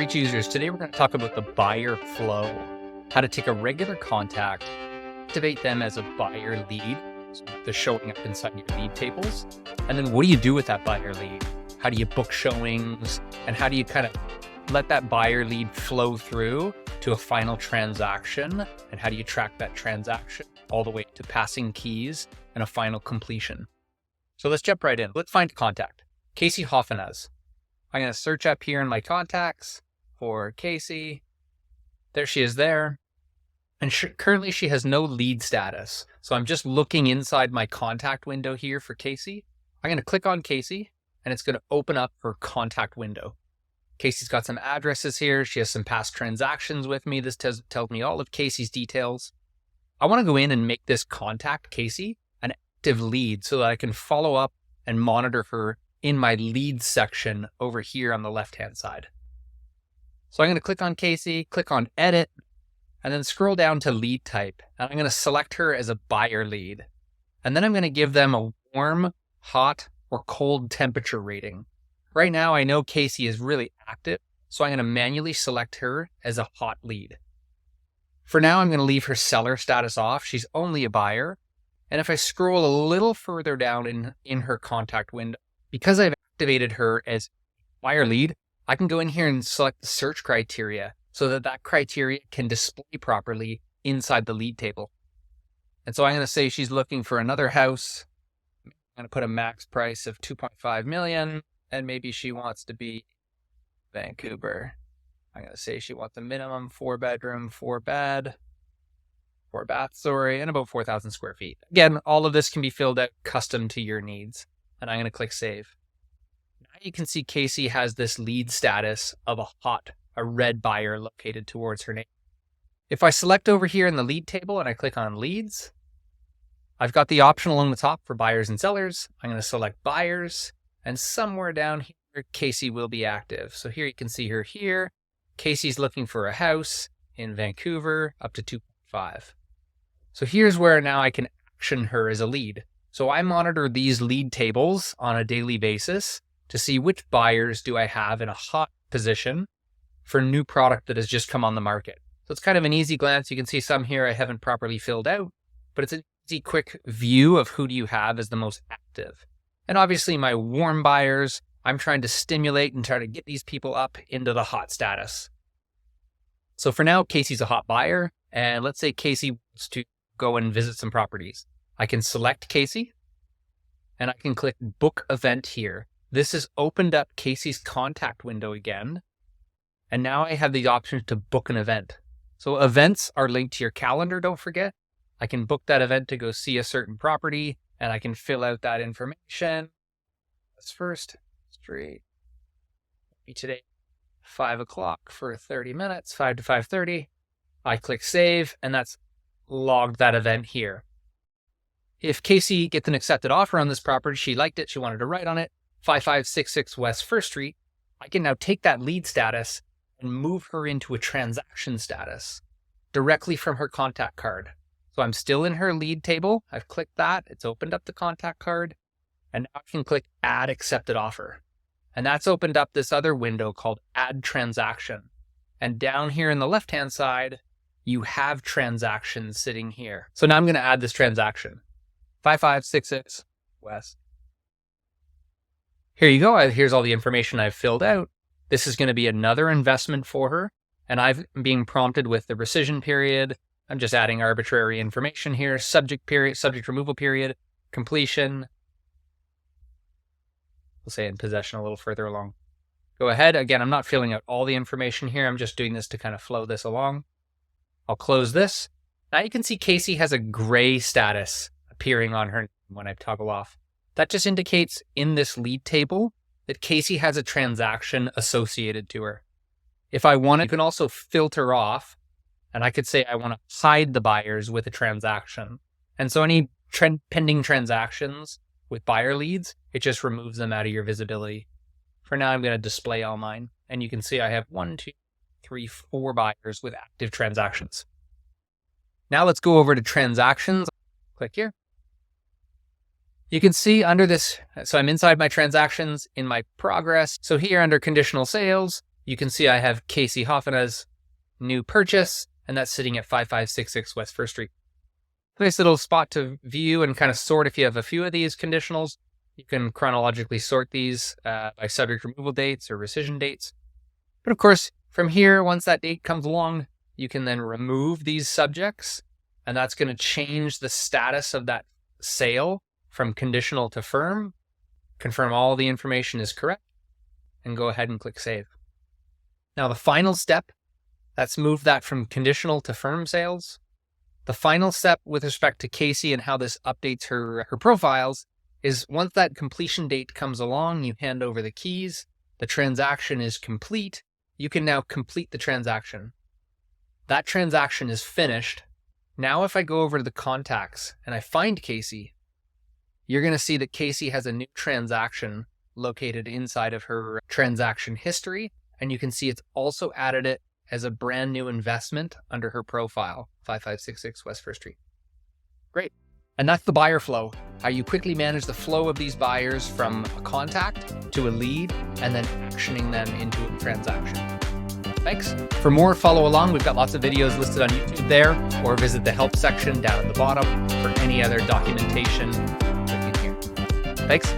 Reach users. Today we're going to talk about the buyer flow, how to take a regular contact, activate them as a buyer lead, so they're showing up inside your lead tables, and then what do you do with that buyer lead? How do you book showings, and how do you kind of let that buyer lead flow through to a final transaction, and how do you track that transaction all the way to passing keys and a final completion? So let's jump right in. Let's find a contact. Casey Hoffenaz. I'm going to search up here in my contacts for Casey. There she is there. And currently she has no lead status. So I'm just looking inside my contact window here for Casey. I'm going to click on Casey and it's going to open up her contact window. Casey's got some addresses here. She has some past transactions with me. This tells me all of Casey's details. I want to go in and make this contact, Casey, an active lead so that I can follow up and monitor her in my leads section over here on the left-hand side. So I'm going to click on Casey, click on edit, and then scroll down to lead type. And I'm going to select her as a buyer lead. And then I'm going to give them a warm, hot, or cold temperature rating. Right now, I know Casey is really active, so I'm going to manually select her as a hot lead. For now, I'm going to leave her seller status off. She's only a buyer. And if I scroll a little further down in her contact window, because I've activated her as buyer lead, I can go in here and select the search criteria so that that criteria can display properly inside the lead table. And so I'm going to say she's looking for another house. I'm going to put a max price of 2.5 million, and maybe she wants to be Vancouver. I'm going to say she wants a minimum 4-bedroom, 4-bath, and about 4,000 square feet. Again, all of this can be filled out custom to your needs. And I'm going to click save. Now you can see Casey has this lead status of a red buyer located towards her name. If I select over here in the lead table and I click on leads, I've got the option along the top for buyers and sellers. I'm going to select buyers, and somewhere down here, Casey will be active. So here you can see her here. Casey's looking for a house in Vancouver up to 2.5. So here's where now I can action her as a lead. So I monitor these lead tables on a daily basis to see which buyers do I have in a hot position for new product that has just come on the market. So it's kind of an easy glance. You can see some here I haven't properly filled out, but it's an easy, quick view of who do you have as the most active. And obviously my warm buyers, I'm trying to stimulate and try to get these people up into the hot status. So for now, Casey's a hot buyer, and let's say Casey wants to go and visit some properties. I can select Casey and I can click book event here. This has opened up Casey's contact window again. And now I have the option to book an event. So events are linked to your calendar, don't forget. I can book that event to go see a certain property and I can fill out that information. Let's first straight be today 5 o'clock for 30 minutes, 5 to 5:30. I click save and that's logged that event here. If Casey gets an accepted offer on this property, she liked it, she wanted to write on it, 5566 West 1st Street, I can now take that lead status and move her into a transaction status directly from her contact card. So I'm still in her lead table. I've clicked that. It's opened up the contact card. And now I can click add accepted offer. And that's opened up this other window called add transaction. And down here in the left-hand side, you have transactions sitting here. So now I'm going to add this transaction. 5566 West. Here you go. Here's all the information I've filled out. This is going to be another investment for her. And I'm being prompted with the rescission period. I'm just adding arbitrary information here. Subject period, subject removal period, completion. We'll say in possession a little further along. Go ahead. Again, I'm not filling out all the information here. I'm just doing this to kind of flow this along. I'll close this. Now you can see Casey has a gray status appearing on her when I toggle off. That just indicates in this lead table that Casey has a transaction associated to her. If I want it, you can also filter off, and I could say I want to hide the buyers with a transaction. And so any pending transactions with buyer leads, it just removes them out of your visibility. For now, I'm going to display all mine, and you can see I have 1, 2, 3, 4 buyers with active transactions. Now let's go over to transactions. Click here. You can see under this, so I'm inside my transactions in my progress. So here under conditional sales, You can see I have Casey Hoffman as new purchase, and that's sitting at 5566 West First Street. Nice little spot to view and kind of sort if you have a few of these conditionals. You can chronologically sort these by subject removal dates or rescission dates. But of course, from here, once that date comes along, you can then remove these subjects, and that's going to change the status of that sale from conditional to firm, confirm all the information is correct, and go ahead and click save. Now the final step, that's moved that from conditional to firm sales. The final step with respect to Casey and how this updates her profiles is once that completion date comes along, you hand over the keys, the transaction is complete, you can now complete the transaction. That transaction is finished. Now if I go over to the contacts and I find Casey, you're going to see that Casey has a new transaction located inside of her transaction history, and you can see it's also added it as a brand new investment under her profile, 5566 West First Street. Great. And that's the buyer flow, how you quickly manage the flow of these buyers from a contact to a lead and then actioning them into a transaction. Thanks. For more, follow along. We've got lots of videos listed on YouTube there, or visit the help section down at the bottom for any other documentation. Click in here. Thanks.